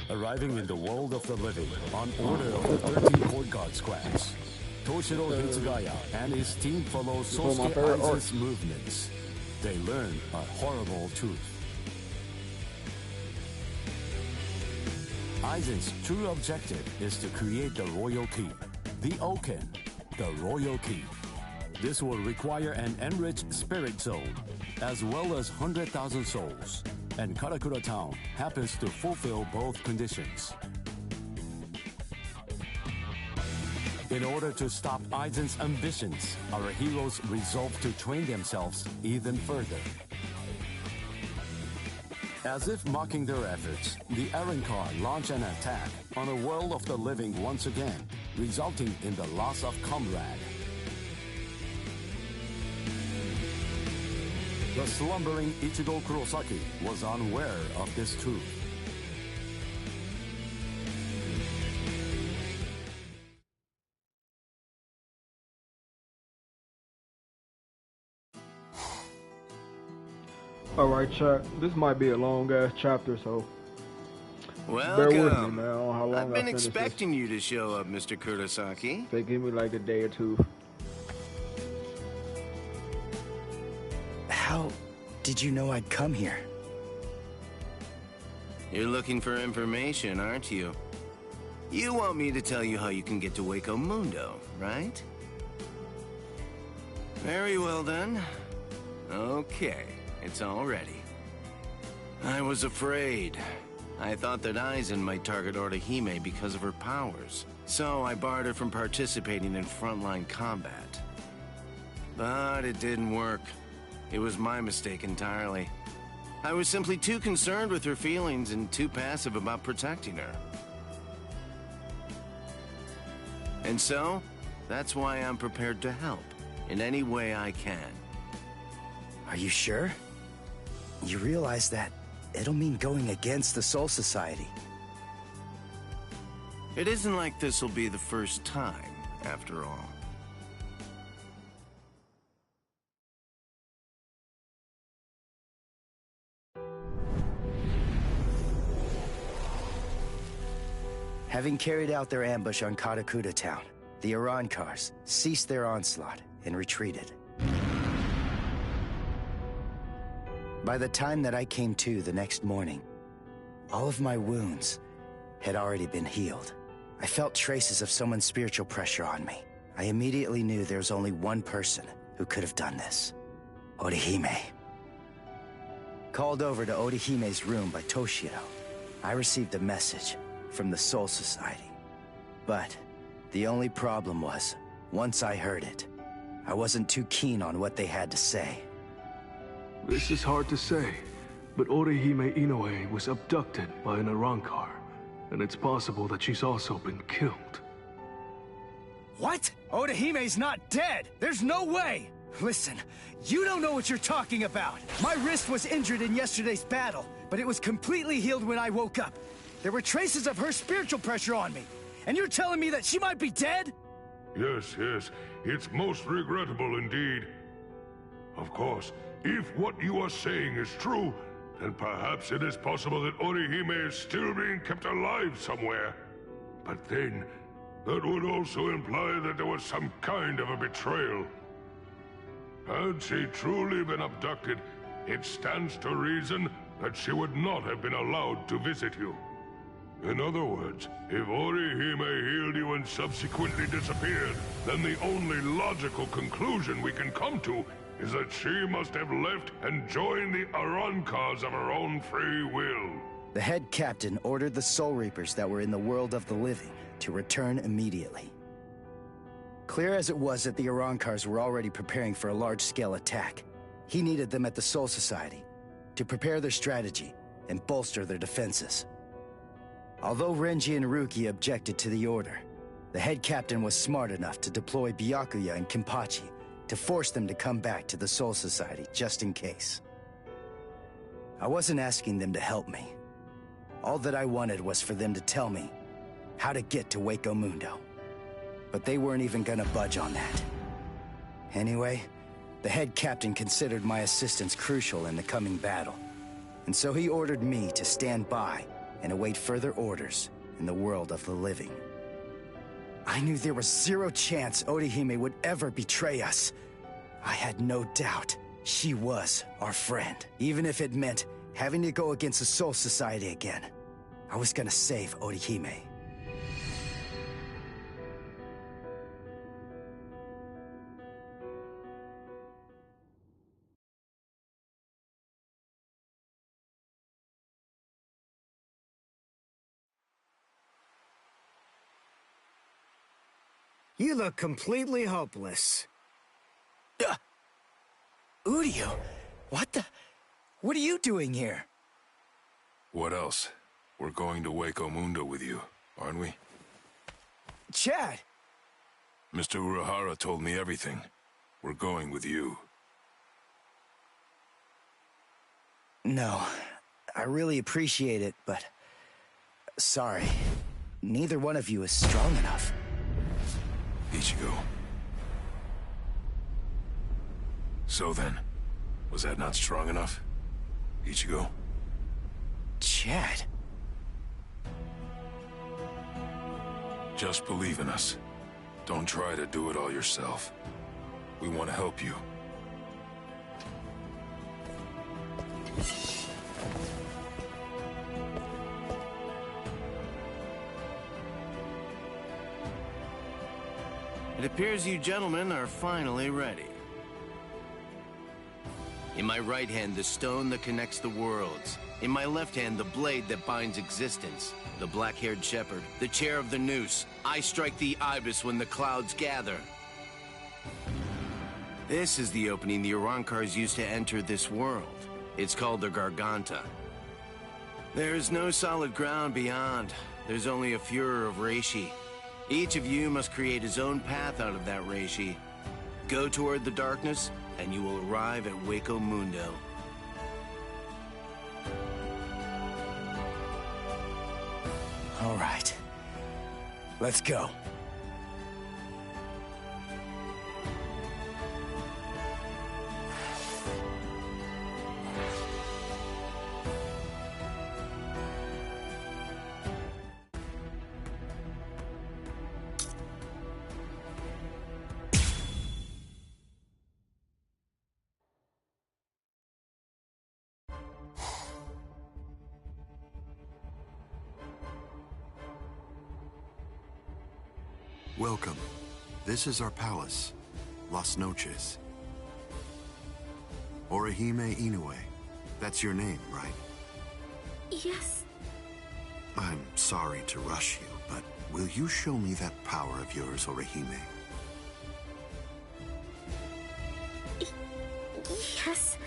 Arriving in the world of the living on order of the 13 Court Guard squads, Toshiro Hitsugaya and his team follow Sosuke Aizen's movements. They learn a horrible truth. Aizen's true objective is to create the Royal Keep, the Oken, the Royal Keep. This will require an enriched spirit zone, as well as 100,000 souls, and Karakura Town happens to fulfill both conditions. In order to stop Aizen's ambitions, our heroes resolve to train themselves even further. As if mocking their efforts, the Arrancar launch an attack on a world of the living once again, resulting in the loss of comrade. The slumbering Ichigo Kurosaki was unaware of this truth. Alright, chat. This might be a long-ass chapter, so bear with me, Welcome. man. I don't know how long I've been I finished expecting you to show up, Mr. Kurosaki. They give me like a day or two. How did you know I'd come here? You're looking for information, aren't you? You want me to tell you how you can get to Hueco Mundo, right? Very well then. Okay, it's all ready. I was afraid. I thought that Aizen might target Orihime because of her powers, so I barred her from participating in frontline combat. But it didn't work. It was my mistake entirely. I was simply too concerned with her feelings and too passive about protecting her. And so, that's why I'm prepared to help in any way I can. Are you sure? You realize that it'll mean going against the Soul Society. It isn't like this will be the first time, after all. Having carried out their ambush on Karakura Town, the Arrancars ceased their onslaught and retreated. By the time that I came to the next morning, all of my wounds had already been healed. I felt traces of someone's spiritual pressure on me. I immediately knew there was only one person who could have done this. Orihime. Called over to Orihime's room by Toshiro, I received a message from the Soul Society. But the only problem was, once I heard it, I wasn't too keen on what they had to say. This is hard to say, but Orihime Inoue was abducted by an Arrancar, and it's possible that she's also been killed. What? Orihime's not dead! There's no way! Listen, you don't know what you're talking about! My wrist was injured in yesterday's battle, but it was completely healed when I woke up. There were traces of her spiritual pressure on me. And you're telling me that she might be dead? Yes, it's most regrettable indeed. Of course, if what you are saying is true, then perhaps it is possible that Orihime is still being kept alive somewhere. But then, that would also imply that there was some kind of a betrayal. Had she truly been abducted, it stands to reason that she would not have been allowed to visit you. In other words, if Orihime healed you and subsequently disappeared, then the only logical conclusion we can come to is that she must have left and joined the Arrancars of her own free will. The head captain ordered the Soul Reapers that were in the world of the living to return immediately. Clear as it was that the Arrancars were already preparing for a large-scale attack, he needed them at the Soul Society to prepare their strategy and bolster their defenses. Although Renji and Ruki objected to the order, the head captain was smart enough to deploy Byakuya and Kenpachi to force them to come back to the Soul Society just in case. I wasn't asking them to help me. All that I wanted was for them to tell me how to get to Hueco Mundo. But they weren't even gonna budge on that. Anyway, the head captain considered my assistance crucial in the coming battle, and so he ordered me to stand by and await further orders in the world of the living. I knew there was zero chance Orihime would ever betray us. I had no doubt she was our friend, even if it meant having to go against the Soul Society again. I was gonna save Orihime. You look completely hopeless. Uryu, what are you doing here? What else? We're going to Hueco Mundo with you, aren't we? Chad! Mr. Urahara told me everything. We're going with you. No, I really appreciate it, but... sorry. Neither one of you is strong enough. Ichigo. So then, was that not strong enough? Ichigo? Chad. Just believe in us. Don't try to do it all yourself. We want to help you. It appears you gentlemen are finally ready. In my right hand, the stone that connects the worlds. In my left hand, the blade that binds existence. The black-haired shepherd, the chair of the noose. I strike the ibis when the clouds gather. This is the opening the Arankars used to enter this world. It's called the Garganta. There's no solid ground beyond. There's only a furor of reishi. Each of you must create his own path out of that reishi. Go toward the darkness, and you will arrive at Hueco Mundo. All right. Let's go. Welcome. This is our palace, Las Noches. Orihime Inoue. That's your name, right? Yes. I'm sorry to rush you, but will you show me that power of yours, Orihime? Yes.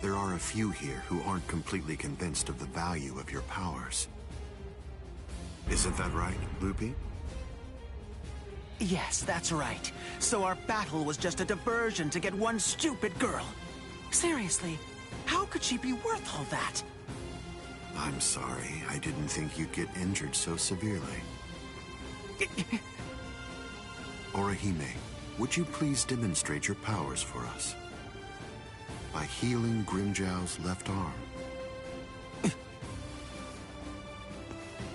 There are a few here who aren't completely convinced of the value of your powers. Isn't that right, Lupi? Yes, that's right. So our battle was just a diversion to get one stupid girl. Seriously, how could she be worth all that? I'm sorry. I didn't think you'd get injured so severely. Orihime, would you please demonstrate your powers for us? By healing Grimjow's left arm.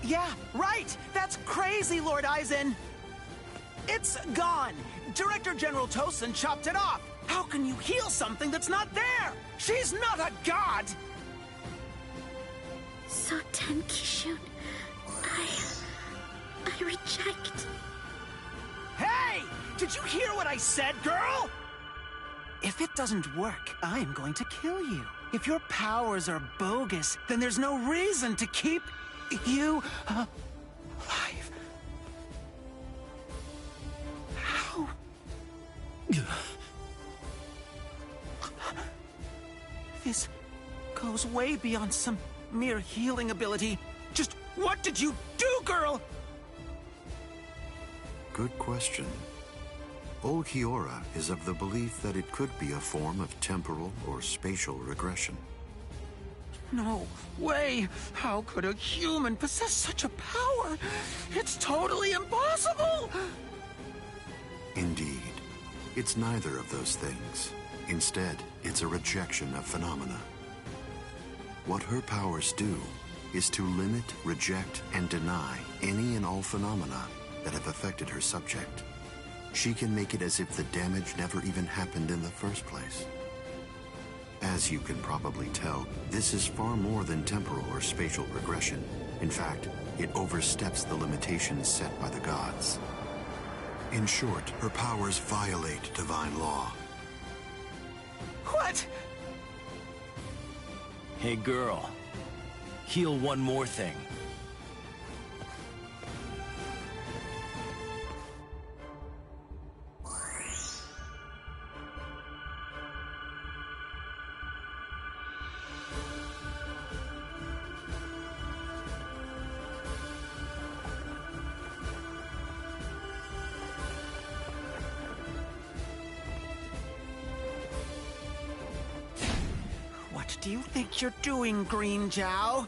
Yeah, right! That's crazy, Lord Aizen! It's gone! Director General Tosin chopped it off! How can you heal something that's not there? She's not a god! So Tenkishun, I reject. Hey! Did you hear what I said, girl? If it doesn't work, I am going to kill you. If your powers are bogus, then there's no reason to keep you alive. How? This goes way beyond some mere healing ability. Just what did you do, girl? Good question. Old Kiora is of the belief that it could be a form of temporal or spatial regression. No way! How could a human possess such a power? It's totally impossible! Indeed. It's neither of those things. Instead, it's a rejection of phenomena. What her powers do is to limit, reject, and deny any and all phenomena that have affected her subject. She can make it as if the damage never even happened in the first place. As you can probably tell, this is far more than temporal or spatial regression. In fact, it oversteps the limitations set by the gods. In short, her powers violate divine law. What? Hey, girl. Heal one more thing. What do you think you're doing, Green Jow?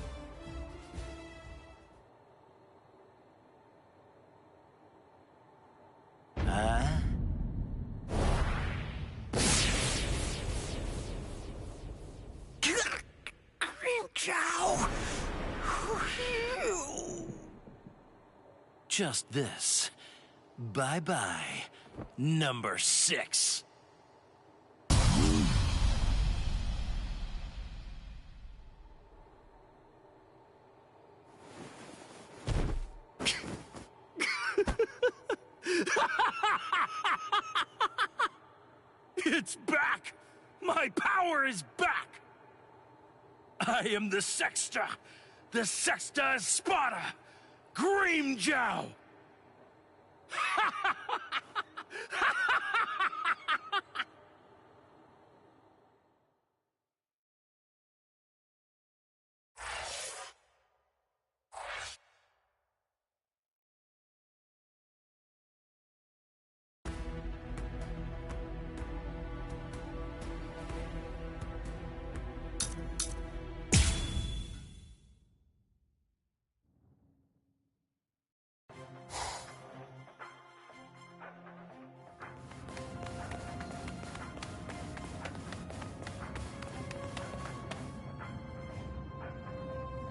Green Jow! Just this. Bye-bye, number 6. It's back! My power is back! I am the Sexta Espada, Grimmjow!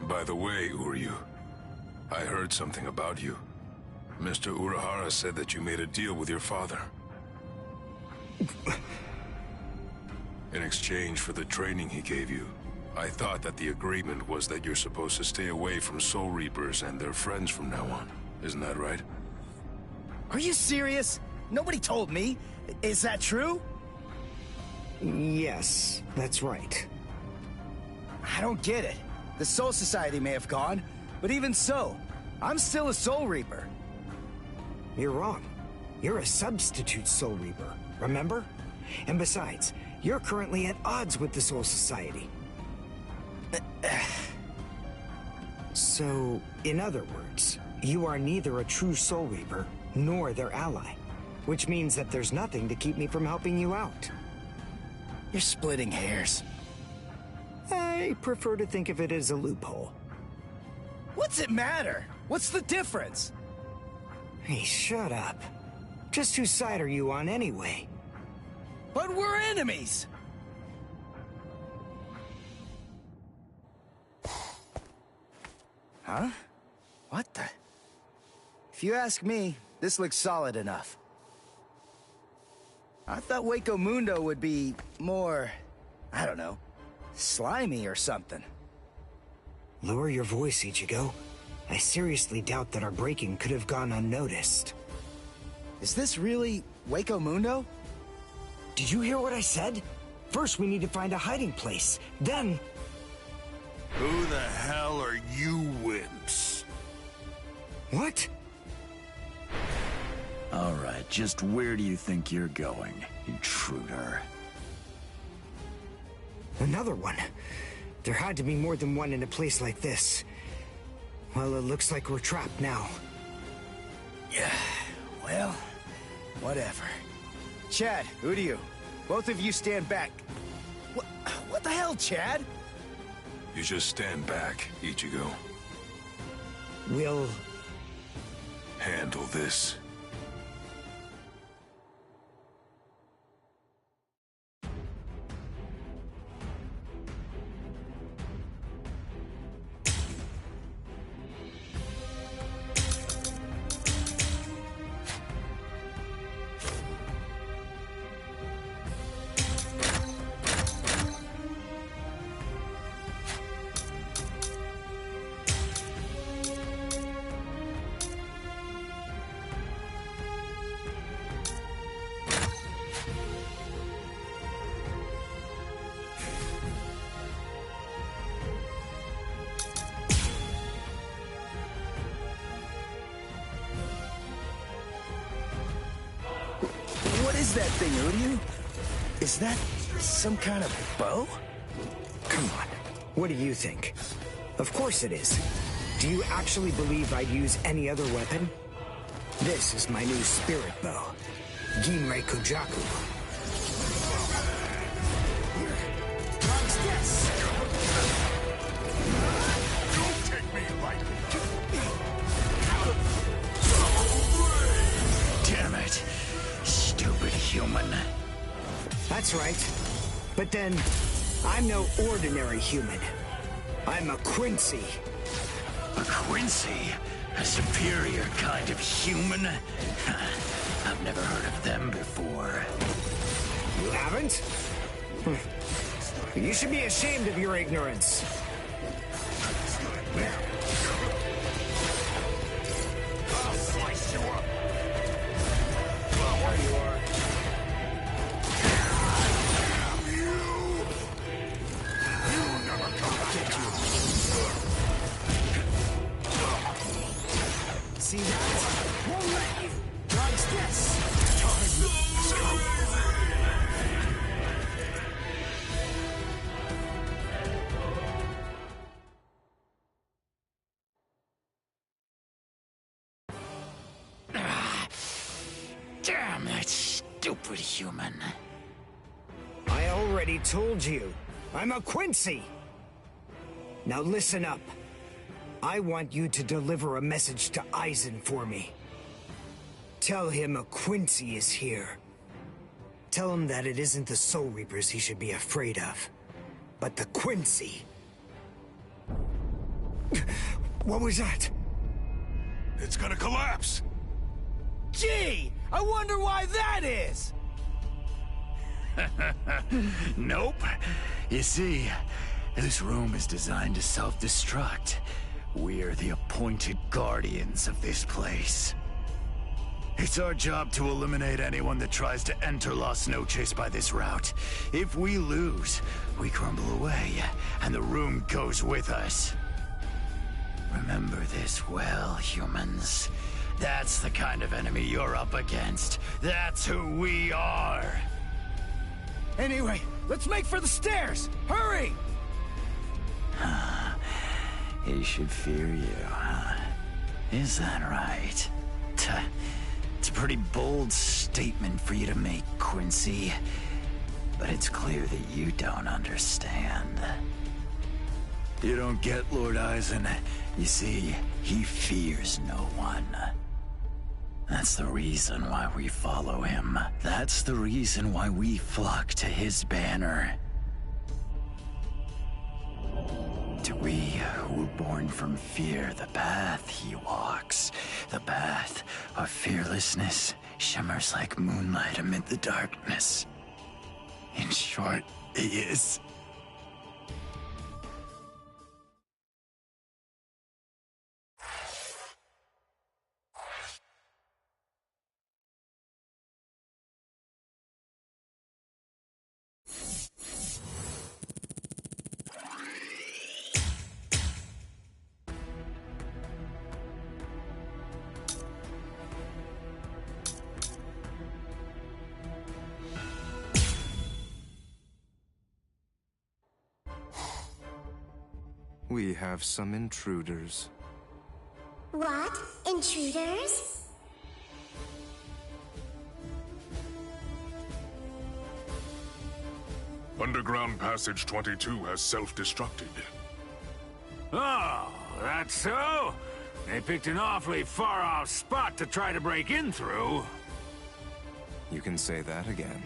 By the way, Uryu, I heard something about you. Mr. Urahara said that you made a deal with your father. In exchange for the training he gave you, I thought that the agreement was that you're supposed to stay away from Soul Reapers and their friends from now on. Isn't that right? Are you serious? Nobody told me. Is that true? Yes, that's right. I don't get it. The Soul Society may have gone, but even so, I'm still a Soul Reaper. You're wrong. You're a substitute Soul Reaper, remember? And besides, you're currently at odds with the Soul Society. So, in other words, you are neither a true Soul Reaper nor their ally, which means that there's nothing to keep me from helping you out. You're splitting hairs. I prefer to think of it as a loophole. What's it matter? What's the difference? Hey, shut up. Just whose side are you on anyway? But we're enemies! Huh? What the? If you ask me, this looks solid enough. I thought Hueco Mundo would be more, I don't know, slimy or something. Lower your voice, Ichigo. I seriously doubt that our breaking could have gone unnoticed. Is this really Hueco Mundo? Did you hear what I said? First, we need to find a hiding place. Then... Who the hell are you wimps? What? All right, just where do you think you're going, intruder? Another one. There had to be more than one in a place like this. Well, it looks like we're trapped now. Yeah, well, whatever. Chad, Uryu, both of you stand back. What the hell, Chad? You just stand back, Ichigo. We'll... handle this. is that thing, Uryu? Is that some kind of bow? Come on. What do you think? Of course it is. Do you actually believe I'd use any other weapon? This is my new spirit bow. Ginrei Kojaku. Don't take me lightly. Damn it. Stupid human. That's right. But then, I'm no ordinary human. I'm a Quincy. A Quincy? A superior kind of human? I've never heard of them before. You haven't? You should be ashamed of your ignorance. I'll slice you up. There you are. See that? Won't let you. Dodge this. Damn that stupid human. I already told you. I'm a Quincy. Now listen up. I want you to deliver a message to Aizen for me. Tell him a Quincy is here. Tell him that it isn't the Soul Reapers he should be afraid of, but the Quincy. What was that? It's gonna collapse! Gee, I wonder why that is! Nope. You see, this room is designed to self-destruct. We're the appointed guardians of this place. It's our job to eliminate anyone that tries to enter Las Noches by this route. If we lose, we crumble away, and the room goes with us. Remember this well, humans. That's the kind of enemy you're up against. That's who we are. Anyway, let's make for the stairs! Hurry! He should fear you, huh? Is that right? It's a pretty bold statement for you to make, Quincy. But it's clear that you don't understand. You don't get Lord Aizen. You see, he fears no one. That's the reason why we follow him. That's the reason why we flock to his banner. To we who were born from fear, the path he walks, the path of fearlessness, shimmers like moonlight amid the darkness. In short, he is... We have some intruders. What? Intruders? Underground Passage 22 has self-destructed. Oh, that's so? They picked an awfully far-off spot to try to break in through. You can say that again.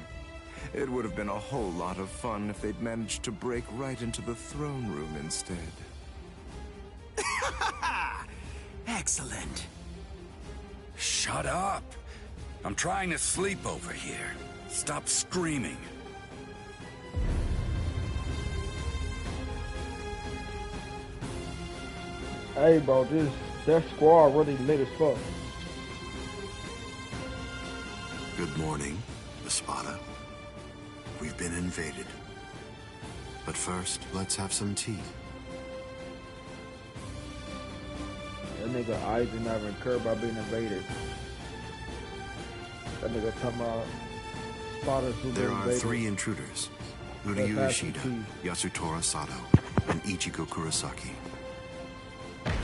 It would have been a whole lot of fun if they'd managed to break right into the throne room instead. Excellent. Shut up! I'm trying to sleep over here. Stop screaming. Hey, bro, that squad really lit as fuck. Good morning, Espada. We've been invaded. But first, let's have some tea. That nigga Aizen never incurred by being invaded. That nigga talking about spotters who There are invaded. 3 intruders: That's Uryu actually Ishida, key. Yasutora Sato, and Ichigo Kurosaki.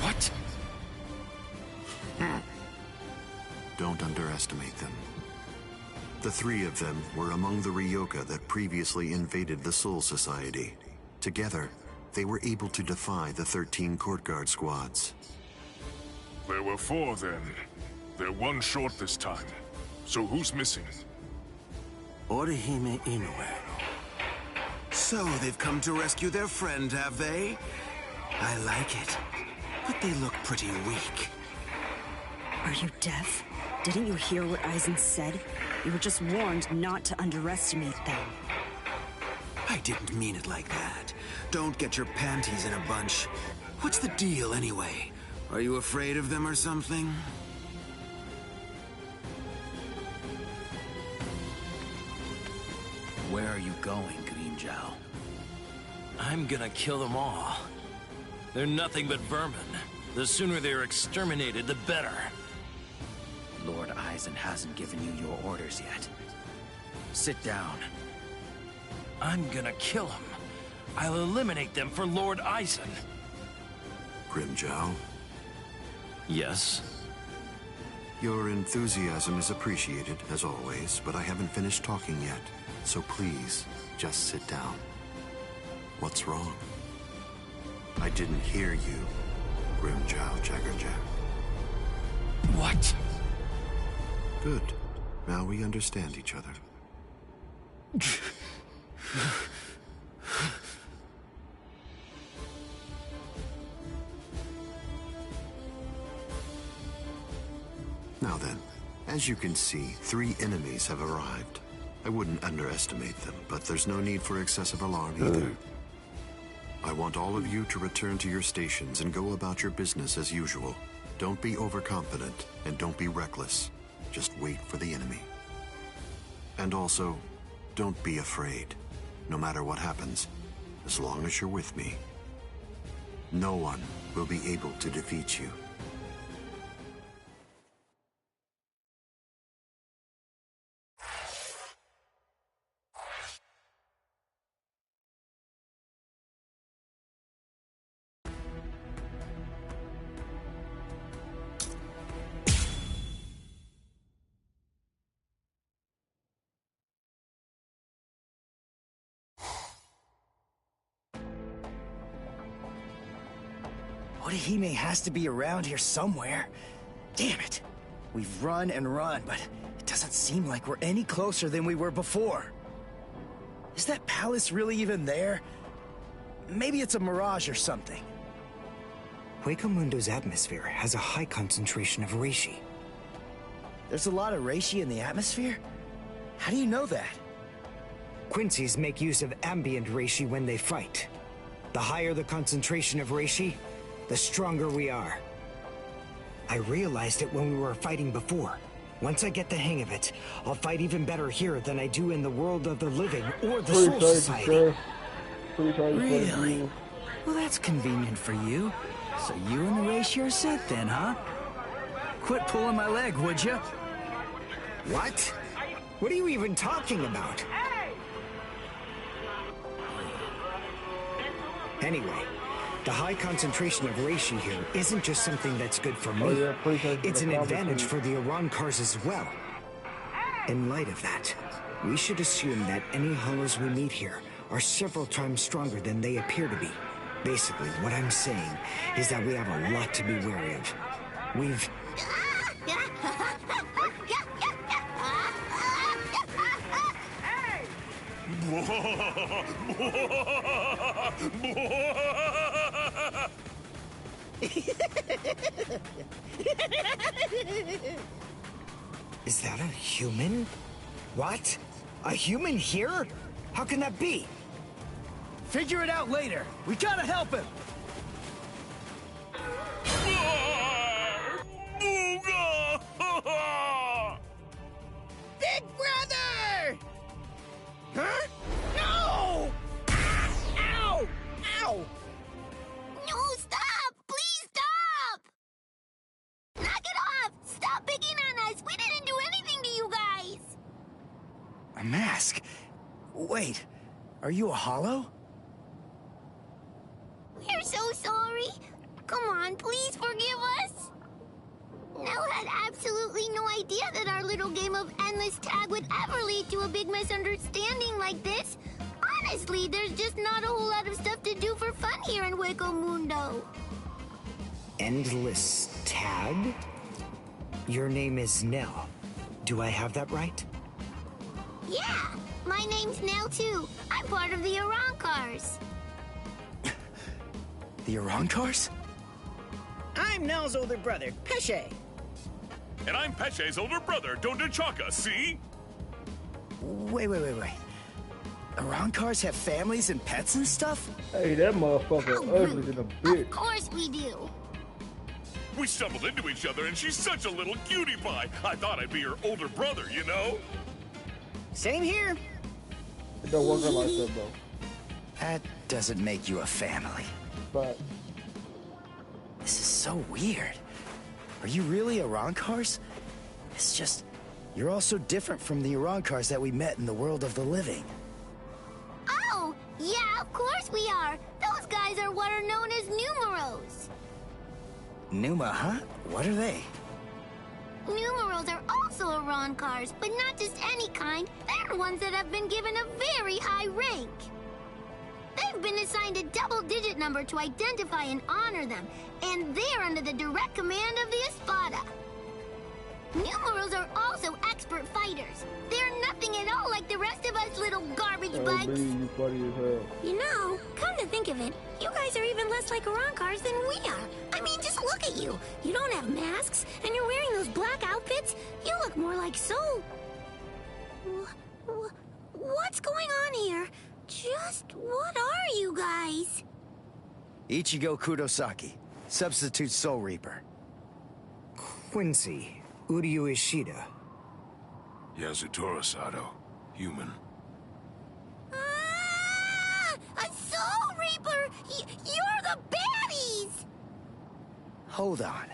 What? Don't underestimate them. The 3 of them were among the Ryoka that previously invaded the Soul Society. Together, they were able to defy the 13 court guard squads. There were 4 then. They're 1 short this time. So who's missing? Orihime Inoue. So they've come to rescue their friend, have they? I like it. But they look pretty weak. Are you deaf? Didn't you hear what Aizen said? You were just warned not to underestimate them. I didn't mean it like that. Don't get your panties in a bunch. What's the deal anyway? Are you afraid of them or something? Where are you going, Grimmjow? I'm gonna kill them all. They're nothing but vermin. The sooner they're exterminated, the better. Lord Aizen hasn't given you your orders yet. Sit down. I'm gonna kill them. I'll eliminate them for Lord Aizen. Grimmjow, Yes? your enthusiasm is appreciated, as always, but I haven't finished talking yet. So please, just sit down. What's wrong? I didn't hear you, Grimmjow Jaggerjack. What? Good. Now we understand each other. Now then, as you can see, 3 enemies have arrived. I wouldn't underestimate them, but there's no need for excessive alarm either. I want all of you to return to your stations and go about your business as usual. Don't be overconfident, and don't be reckless. Just wait for the enemy. And also, don't be afraid. No matter what happens, as long as you're with me, no one will be able to defeat you. Orihime has to be around here somewhere. Damn it. We've run and run, but it doesn't seem like we're any closer than we were before. Is that palace really even there? Maybe it's a mirage or something. Hueco Mundo's atmosphere has a high concentration of reishi. There's a lot of reishi in the atmosphere? How do you know that? Quincy's make use of ambient reishi when they fight. The higher the concentration of reishi, the stronger we are. I realized it when we were fighting before. Once I get the hang of it, I'll fight even better here than I do in the world of the living or the Soul Society. Really? Well, that's convenient for you. So you and the reishi are set then, huh? Quit pulling my leg, would you? What? What are you even talking about? Anyway, the high concentration of reishi here isn't just something that's good for me. It's an advantage for the Arancars as well. In light of that, we should assume that any hollows we meet here are several times stronger than they appear to be. Basically, what I'm saying is that we have a lot to be wary of. We've... Is that a human? What? A human here? How can that be? Figure it out later. We gotta help him. Big brother! Huh? No! Ow! Ow! No, stop! Please stop! Knock it off! Stop picking on us! We didn't do anything to you guys! A mask? Wait, are you a hollow? We're so sorry. Come on, please forgive us. Nell had absolutely no idea that our little game of endless tag would ever lead to a big misunderstanding like this. Honestly, there's just not a whole lot of stuff to do for fun here in Hueco Mundo. Endless tag? Your name is Nell. Do I have that right? Yeah, my name's Nell too. I'm part of the Arancars. The Arancars? I'm Nell's older brother, Pesce. And I'm Pesce's older brother, Dodechaka, see? Wait. Arancars have families and pets and stuff? Hey, that motherfucker ugly than a bitch. Of course we do. We stumbled into each other and she's such a little cutie pie. I thought I'd be her older brother, you know? Same here. It don't work out like that, though. That doesn't make you a family. But this is so weird. Are you really Arancars? It's just, you're all so different from the Arancars that we met in the world of the living. Oh, yeah, of course we are. Those guys are what are known as numeros. Numa, huh? What are they? Numerals are also Arancars, but not just any kind. They're ones that have been given a very high rank. They've been assigned a double-digit number to identify and honor them, and they're under the direct command of the Espada. Numerals are also expert fighters. They're nothing at all like the rest of us little garbage bugs. You funny as hell. You know, come to think of it, you guys are even less like Arancars than we are. I mean, just look at you. You don't have masks, and you're wearing those black outfits. You look more like Soul. What's going on here? Just what are you guys? Ichigo Kurosaki, substitute Soul Reaper. Quincy, Uryu Ishida. Yasutoro Sato, human. Ah! A Soul Reaper! You're the baddies! Hold on.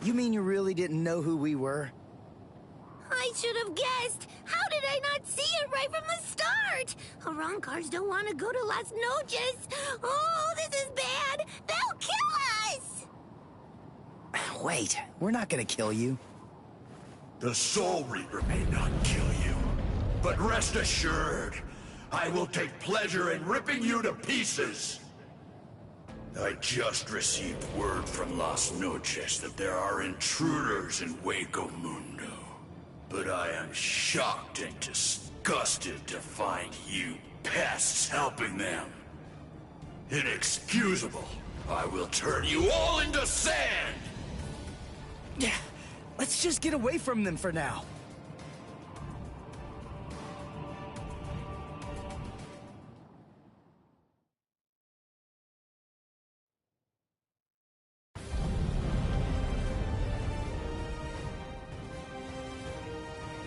You mean you really didn't know who we were? I should have guessed. How did I not see it right from the start? Arancars don't want to go to Las Noches. Oh, this is bad. They'll kill us. Wait, we're not gonna kill you. The Soul Reaper may not kill you, but rest assured, I will take pleasure in ripping you to pieces. I just received word from Las Noches that there are intruders in Hueco Mundo. But I am shocked and disgusted to find you pests helping them. Inexcusable. I will turn you all into sand! Yeah, let's just get away from them for now.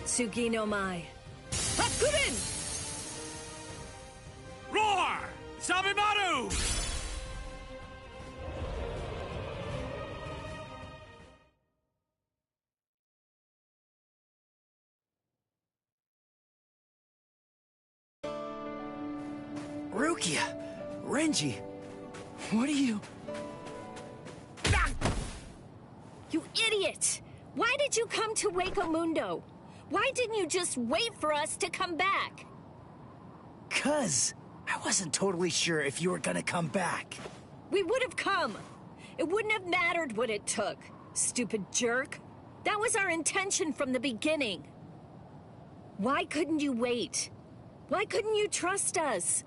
Tsugi no Mai. Hakurin! Roar! Sabimaru! Rukia! Renji! What are you... You idiot! Why did you come to Hueco Mundo? Why didn't you just wait for us to come back? 'Cause I wasn't totally sure if you were gonna come back. We would have come. It wouldn't have mattered what it took, stupid jerk. That was our intention from the beginning. Why couldn't you wait? Why couldn't you trust us?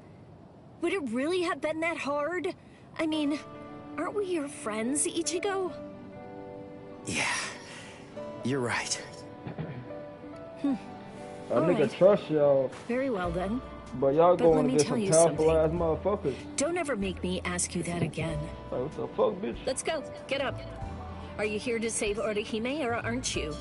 Would it really have been that hard? I mean, aren't we your friends, Ichigo? Yeah, you're right. A nigga trust y'all. Very well then. But y'all But going let me against tell some you powerful something. ass motherfuckers. Don't ever make me ask you that again. Like, what the fuck, bitch? Let's go. Get up. Are you here to save Orihime or aren't you?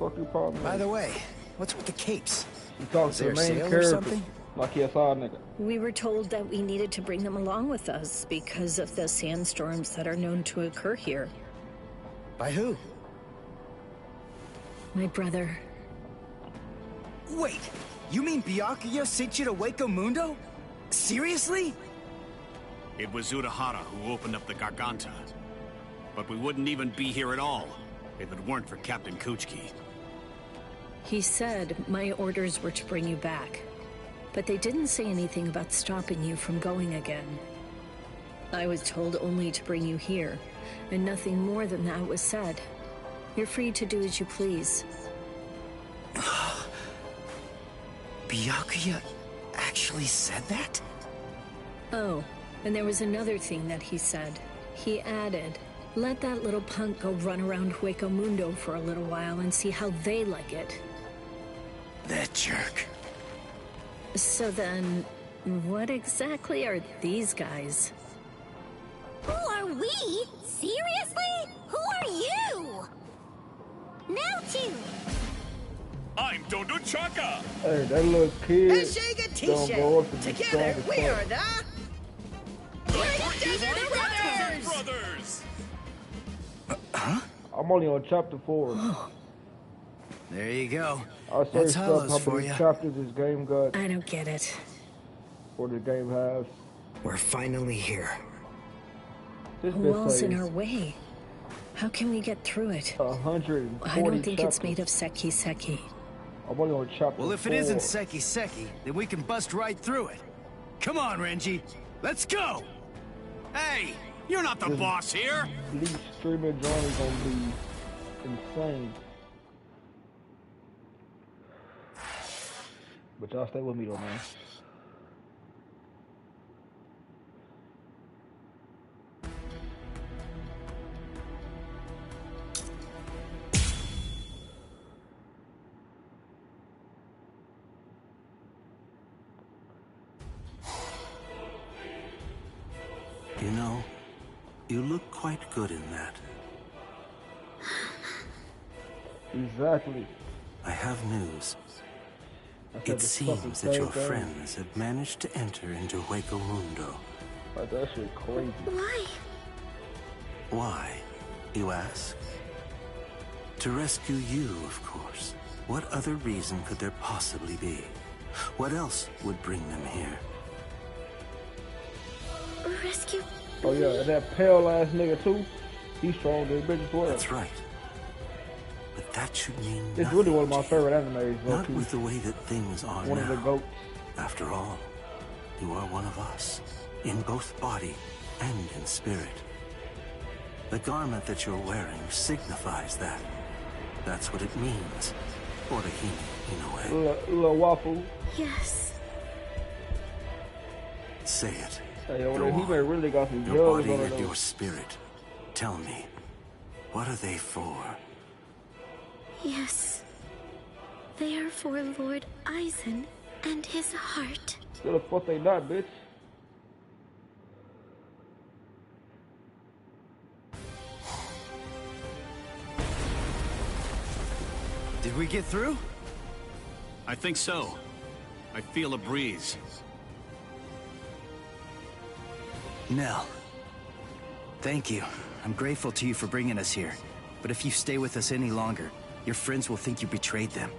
Fuck your problem. By the way, what's with the capes? You talking Is to there the a main sale or character. something? Like he a side nigga. We were told that we needed to bring them along with us because of the sandstorms that are known to occur here. By who? My brother. Wait, you mean Byakuya sent you to Hueco Mundo? Seriously? It was Urahara who opened up the Garganta. But we wouldn't even be here at all if it weren't for Captain Kuchiki. He said my orders were to bring you back, but they didn't say anything about stopping you from going again. I was told only to bring you here, and nothing more than that was said. You're free to do as you please. Byakuya actually said that? Oh, and there was another thing that he said. He added, let that little punk go run around Hueco Mundo for a little while and see how they like it. That jerk. So then, what exactly are these guys? Who are we? Seriously? Who are you? Now two. I'm Dondo Chaka. Hey, that little kid Hashiga don't go up to the Together, strongest we are part. the Brothers. Huh? I'm only on chapter 4. There you go. I'll say That's stuff Hollows how for many you. chapters this game got, I don't get it. or the game has. We're finally here. This A bit wall's in says our way. How can we get through it? 140 I don't think chapters. it's made of Seki. I'm only on chapter Well, if it 4. isn't Seki, then we can bust right through it. Come on, Renji. Let's go! Hey, you're not the This boss here. Bleach streaming journey gonna be insane. But y'all stay with me though, man. You know, you look quite good in that. Exactly. I have news. I said It the seems fucking that your same thing. friends have managed to enter into Hueco Mundo. Like, that shit crazy. Why? Why, you ask? To rescue you, of course. What other reason could there possibly be? What else would bring them here? Rescue. Oh yeah, and that pale ass nigga too. He's strong as bitch as well. That's right. But that should mean It's nothing really one of my to you. favorite animes, though, Not too. with the way that things are One now. of the goats. After all, you are one of us, in both body and in spirit. The garment that you're wearing signifies that. That's what it means. Orihime, in a way. Little waffle. Yes. Say it. Hey, Go he on. may really got some Your jugs body on and it. your spirit. Tell me, what are they for? Yes. They are for Lord Eisen and his heart. Where the fuck they not, bitch? Did we get through? I think so. I feel a breeze. Nell. Thank you. I'm grateful to you for bringing us here. But if you stay with us any longer, your friends will think you betrayed them.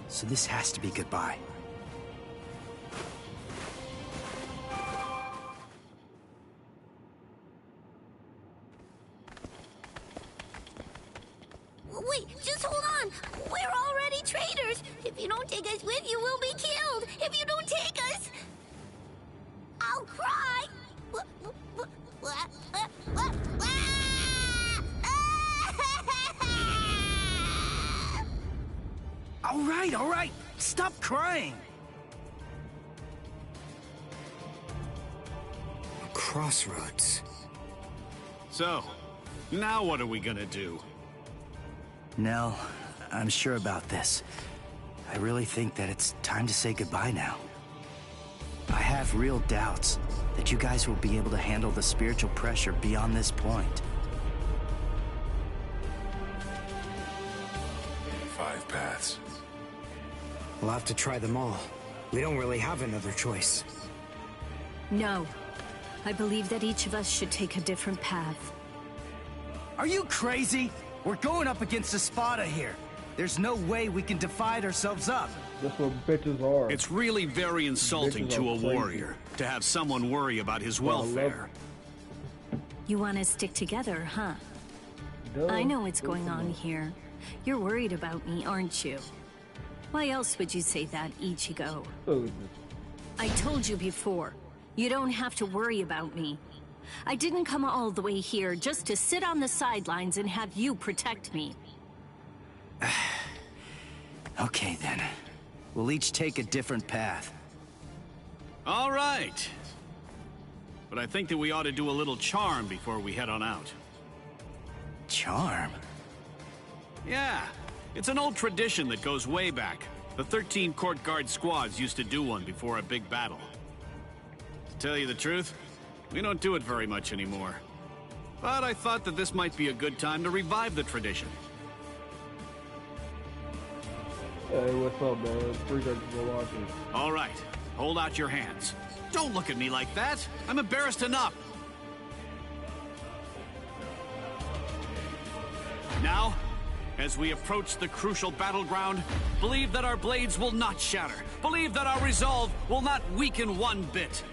So this has to be goodbye. Wait, just hold on. We're already traitors. If you don't take us with you, we'll be killed. If you don't take us, I'll cry. All right. Stop crying. Crossroads. So, now what are we gonna do? Nell, I'm sure about this. I really think that it's time to say goodbye now. I have real doubts that you guys will be able to handle the spiritual pressure beyond this point. 5 paths. We'll have to try them all. We don't really have another choice. No. I believe that each of us should take a different path. Are you crazy? We're going up against Espada here. There's no way we can divide ourselves up. That's what bitches are. It's really very insulting Bitches to are a crazy. warrior to have someone worry about his Well, I love welfare. You want to stick together, huh? Duh. I know what's going on here. You're worried about me, aren't you? Why else would you say that, Ichigo? I told you before, you don't have to worry about me. I didn't come all the way here just to sit on the sidelines and have you protect me. Okay then. We'll each take a different path. All right. But I think that we ought to do a little charm before we head on out. Charm? Yeah, it's an old tradition that goes way back. The 13 court guard squads used to do one before a big battle. To tell you the truth, we don't do it very much anymore. But I thought that this might be a good time to revive the tradition. Hey, what's up, man? Appreciate you for watching. All right, hold out your hands. Don't look at me like that. I'm embarrassed enough. Now, as we approach the crucial battleground, believe that our blades will not shatter. Believe that our resolve will not weaken one bit.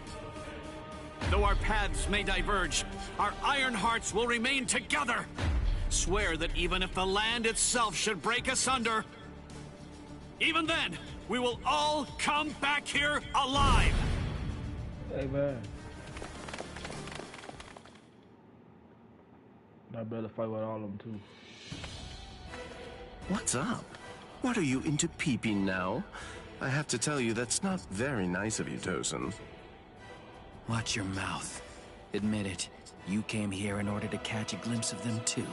Though our paths may diverge, our iron hearts will remain together. Swear that even if the land itself should break asunder, even then, we will all come back here alive. Amen. I better fight with all of them too. What's up? What are you into peeping now? I have to tell you, that's not very nice of you, Tosin. Watch your mouth. Admit it. You came here in order to catch a glimpse of them too.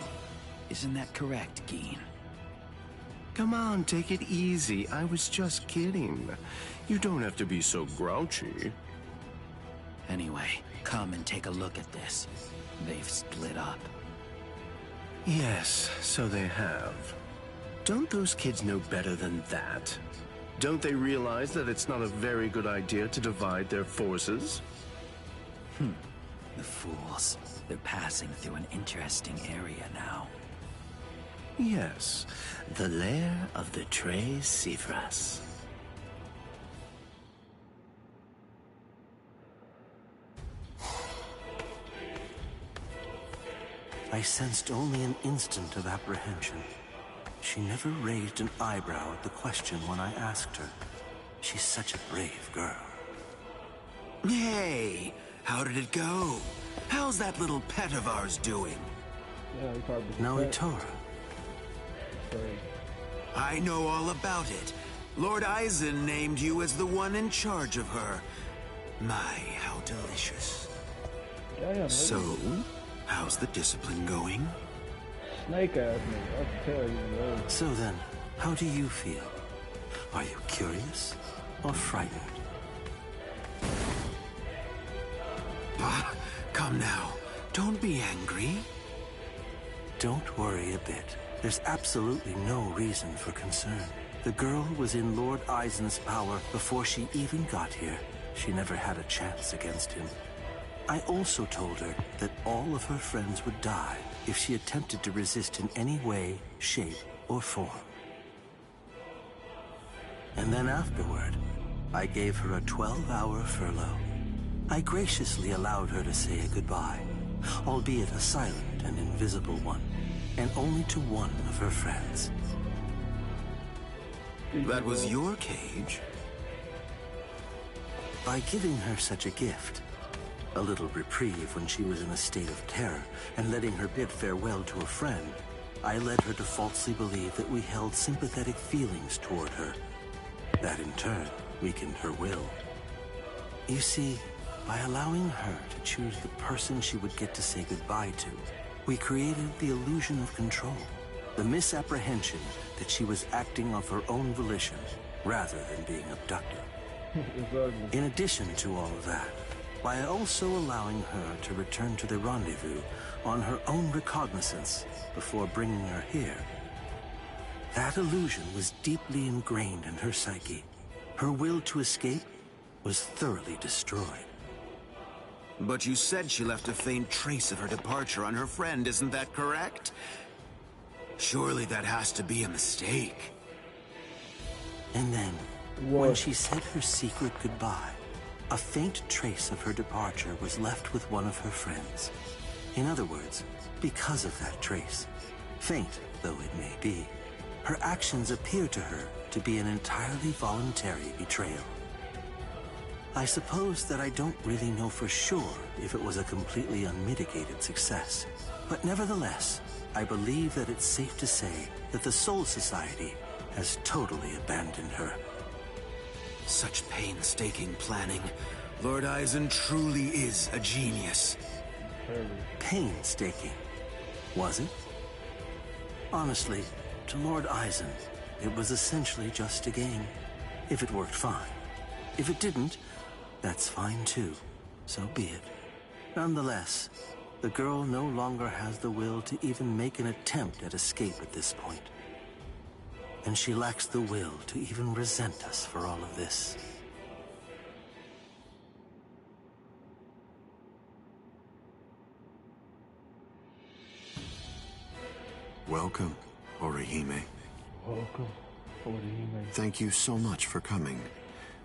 Isn't that correct, Geen? Come on, take it easy. I was just kidding. You don't have to be so grouchy. Anyway, come and take a look at this. They've split up. Yes, so they have. Don't those kids know better than that? Don't they realize that it's not a very good idea to divide their forces? The fools. They're passing through an interesting area now. Yes, the lair of the Tres Cifras. I sensed only an instant of apprehension. She never raised an eyebrow at the question when I asked her. She's such a brave girl. Hey, how did it go? How's that little pet of ours doing? Now, Itora. I know all about it. Lord Eisen named you as the one in charge of her. My, how delicious. Damn, so, how's the discipline going? Snake ass nigga, I can tell you, man. So then, how do you feel? Are you curious or frightened? Come now, don't be angry. Don't worry a bit. There's absolutely no reason for concern. The girl was in Lord Eisen's power before she even got here. She never had a chance against him. I also told her that all of her friends would die if she attempted to resist in any way, shape, or form. And then afterward, I gave her a 12-hour furlough. I graciously allowed her to say a goodbye, albeit a silent and invisible one, and only to one of her friends. That was your cage? By giving her such a gift, a little reprieve when she was in a state of terror, and letting her bid farewell to a friend, I led her to falsely believe that we held sympathetic feelings toward her. That in turn weakened her will. You see, by allowing her to choose the person she would get to say goodbye to, we created the illusion of control, the misapprehension that she was acting of her own volition rather than being abducted. In addition to all of that, by also allowing her to return to the rendezvous on her own recognizance before bringing her here, that illusion was deeply ingrained in her psyche. Her will to escape was thoroughly destroyed. But you said she left a faint trace of her departure on her friend, isn't that correct? Surely that has to be a mistake. And then, When she said her secret goodbye, a faint trace of her departure was left with one of her friends. In other words, because of that trace, faint though it may be, her actions appear to her to be an entirely voluntary betrayal. I suppose that I don't really know for sure if it was a completely unmitigated success, but nevertheless, I believe that it's safe to say that the Soul Society has totally abandoned her. Such painstaking planning. Lord Eisen truly is a genius. Painstaking, was it? Honestly, to Lord Eisen, it was essentially just a game. If it worked, fine. If it didn't, that's fine too. So be it. Nonetheless, the girl no longer has the will to even make an attempt at escape at this point. And she lacks the will to even resent us for all of this. Welcome, Orihime. Welcome, Orihime. Thank you so much for coming.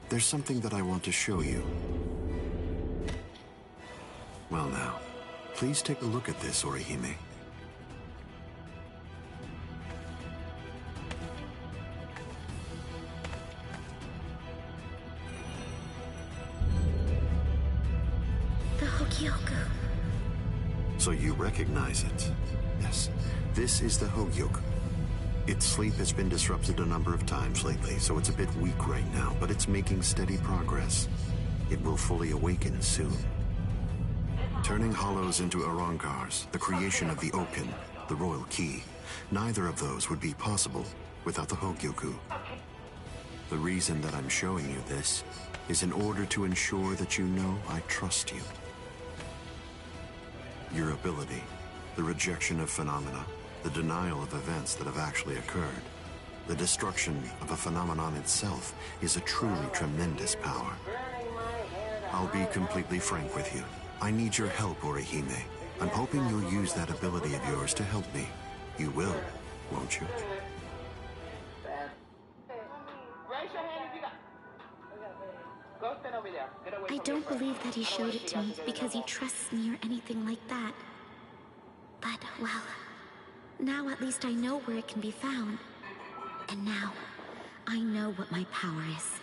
There's something that I want to show you. Well now, please take a look at this, Orihime. The Hueco. So you recognize it? Yes, this is the Hogyoku. Its sleep has been disrupted a number of times lately, so it's a bit weak right now, but it's making steady progress. It will fully awaken soon. Turning hollows into Arankars, the creation of the Okin, the royal key, neither of those would be possible without the Hogyoku. The reason that I'm showing you this is in order to ensure that you know I trust you. Your ability, the rejection of phenomena, the denial of events that have actually occurred, the destruction of a phenomenon itself is a truly tremendous power. I'll be completely frank with you. I need your help, Orihime. I'm hoping you'll use that ability of yours to help me. You will, won't you? I don't believe that he showed it to me because he trusts me or anything like that. But, well, now at least I know where it can be found. And now, I know what my power is.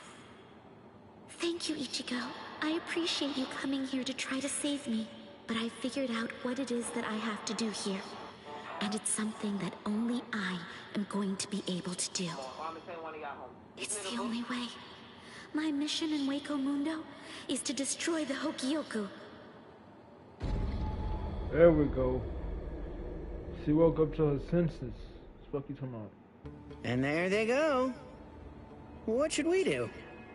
Thank you, Ichigo. I appreciate you coming here to try to save me. But I figured out what it is that I have to do here. And it's something that only I am going to be able to do. It's the only way. My mission in Hueco, Mundo is to destroy the Hogyoku. There we go. She woke up to her senses. What you talking about? And there they go. What should we do?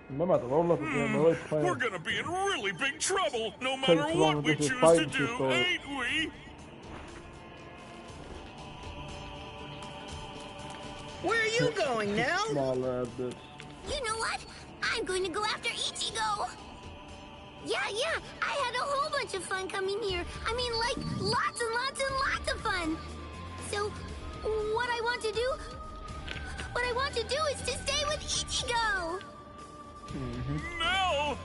I'm about to roll up again, bro. We're gonna be in really big trouble, no matter what we choose to do, ain't we? Where are you going now? Small ass bitch. You know what? I'm going to go after Ichigo. Yeah, I had a whole bunch of fun coming here. I mean, like, lots and lots and lots of fun. So, what I want to do is to stay with Ichigo. No!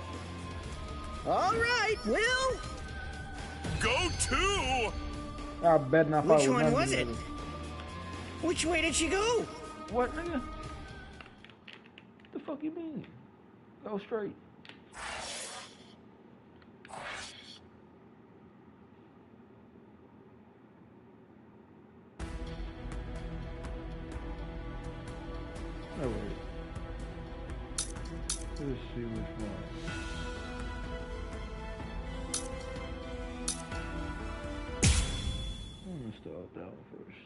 All right, Will. Go too! I bet not. Which one was it? Which way did she go? What, nigga? The fuck you mean? Go straight. Oh, wait. Let's see which one. I'm gonna start that one first.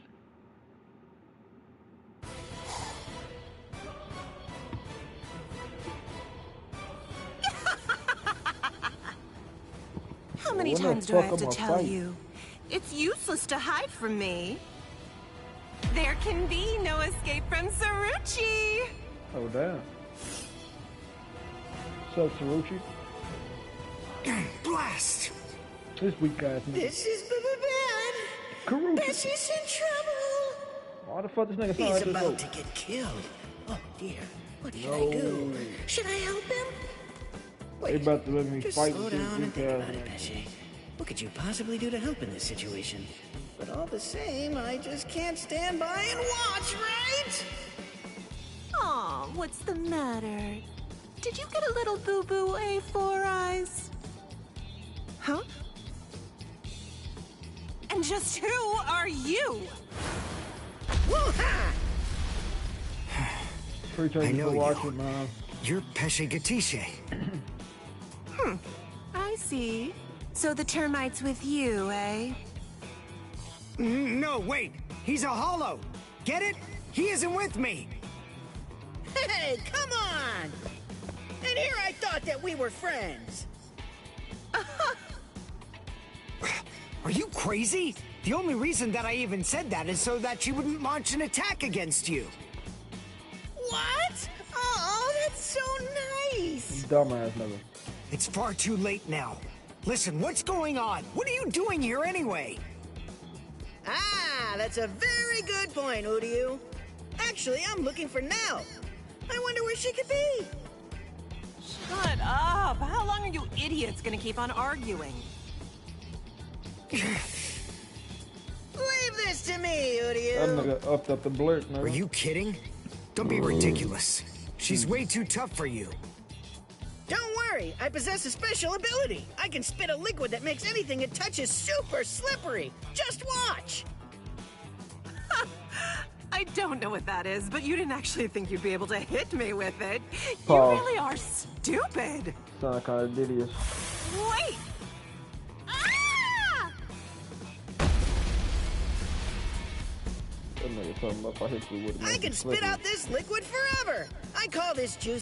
How many times do I have to tell you? It's useless to hide from me. There can be no escape from Saruchi! Oh, damn. What's up, Saruchi? Blast! This weak ass nigga. This is bad. Karuchi. This is in trouble. Why the fuck this nigga sound He's like this? about to get killed. Oh, dear. What should I do? Should I help him? They about to let me Just fight slow with down and this think about it, Pesci. What could you possibly do to help in this situation? But all the same, I just can't stand by and watch, right? Aw, what's the matter? Did you get a little boo-boo, A4 Eyes? Huh? And just who are you? Woo-ha! Appreciate you for watching, man. You're Pesce Gatisce. I see. So the termite's with you, eh? No, wait. He's a hollow. Get it? He isn't with me. Hey, come on! And here I thought that we were friends. Are you crazy? The only reason that I even said that is so that she wouldn't launch an attack against you. What? Oh, that's so nice! Dumbass nigga. It's far too late now. Listen, what's going on? What are you doing here anyway? Ah, that's a very good point, Uryu. Actually, I'm looking for Nell. I wonder where she could be. Shut up! How long are you idiots gonna keep on arguing? Leave this to me, Uryu. That nigga upped up the blurt, man. Are you kidding? Don't be ridiculous. She's way too tough for you. Don't worry, I possess a special ability. I can spit a liquid that makes anything it touches super slippery. Just watch. I don't know what that is, but you didn't actually think you'd be able to hit me with it. Pause. You really are stupid. Sound kind of idiot. Wait! Ah! That nigga talking about if I hit you with it. I can spit out this liquid forever. I call this juice